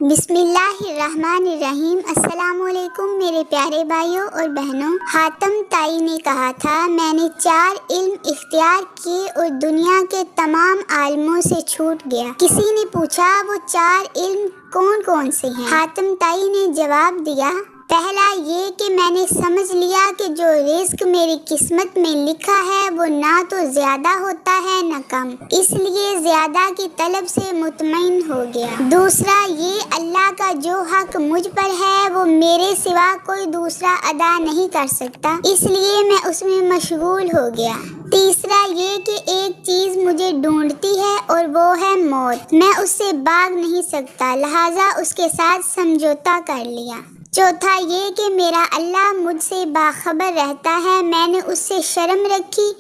بسم اللہ الرحمن الرحیم۔ السلام علیکم میرے پیارے بھائیوں اور بہنوں۔ حاتم طائی نے کہا تھا، میں نے 4 علم اختیار کیے اور دنیا کے تمام عالموں سے چھوٹ گیا۔ کسی نے پوچھا وہ 4 علم کون کون سے ہیں؟ حاتم طائی نے جواب دیا، پہلا یہ کہ میں نے سمجھ لیا کہ جو رزق میری قسمت میں لکھا ہے وہ نہ تو زیادہ ہوتا ہے نہ کم، اس لیے زیادہ کی طلب سے مطمئن ہو گیا۔ دوسرا یہ اللہ کا جو حق مجھ پر ہے وہ میرے سوا کوئی دوسرا ادا نہیں کر سکتا، اس لیے میں اس میں مشغول ہو گیا۔ تیسرا یہ کہ ایک چیز مجھے ڈھونڈتی ہے اور وہ ہے موت، میں اس سے بھاگ نہیں سکتا، لہٰذا اس کے ساتھ سمجھوتا کر لیا۔ چوتھا یہ کہ میرا اللہ مجھ سے باخبر رہتا ہے، میں نے اس سے شرم رکھی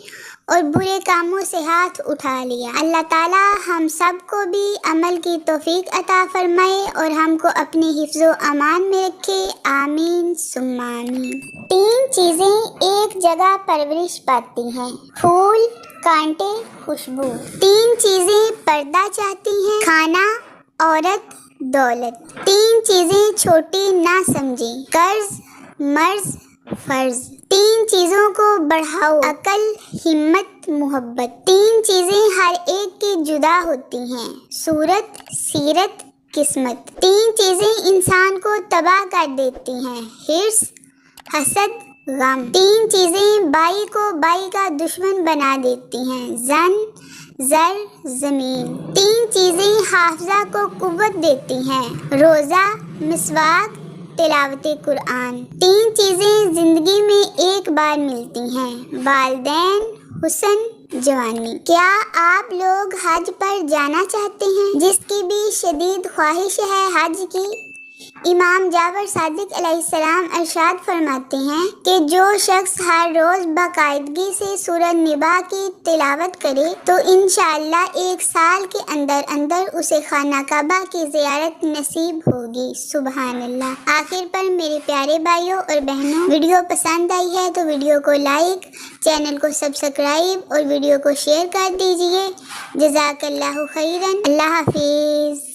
اور برے کاموں سے ہاتھ اٹھا لیا۔ اللہ تعالیٰ ہم سب کو بھی عمل کی توفیق عطا فرمائے اور ہم کو اپنی حفظ و امان میں رکھے، آمین ثم آمین۔ 3 چیزیں ایک جگہ پرورش پاتی ہیں، پھول، کانٹے، خوشبو۔ 3 چیزیں پردہ چاہتی ہیں، کھانا، عورت، دولت۔ 3 چیزیں چھوٹی نہ سمجھیں، قرض، مرض، فرض۔ 3 چیزوں کو بڑھاؤ، عقل، ہمت، محبت۔ 3 چیزیں ہر ایک کی جدا ہوتی ہیں، صورت، سیرت، قسمت۔ 3 چیزیں انسان کو تباہ کر دیتی ہیں، حرص، حسد، غم۔ 3 چیزیں بائی کو بائی کا دشمن بنا دیتی ہیں، زن، زر، زمین۔ 3 چیزیں حافظہ کو قوت دیتی ہیں، روزہ، مسواک، تلاوت قرآن۔ 3 چیزیں زندگی میں ایک بار ملتی ہیں، والدین، حسن، جوانی۔ کیا آپ لوگ حج پر جانا چاہتے ہیں؟ جس کی بھی شدید خواہش ہے حج کی؟ امام جعفر صادق علیہ السلام ارشاد فرماتے ہیں کہ جو شخص ہر روز باقاعدگی سے سورہ نبا کی تلاوت کرے تو انشاءاللہ 1 سال کے اندر اسے خانہ کعبہ کی زیارت نصیب ہوگی۔ سبحان اللہ۔ آخر پر میرے پیارے بھائیوں اور بہنوں، ویڈیو پسند آئی ہے تو ویڈیو کو لائک، چینل کو سبسکرائب اور ویڈیو کو شیئر کر دیجیے۔ جزاک اللہ خیرا۔ اللہ حافظ۔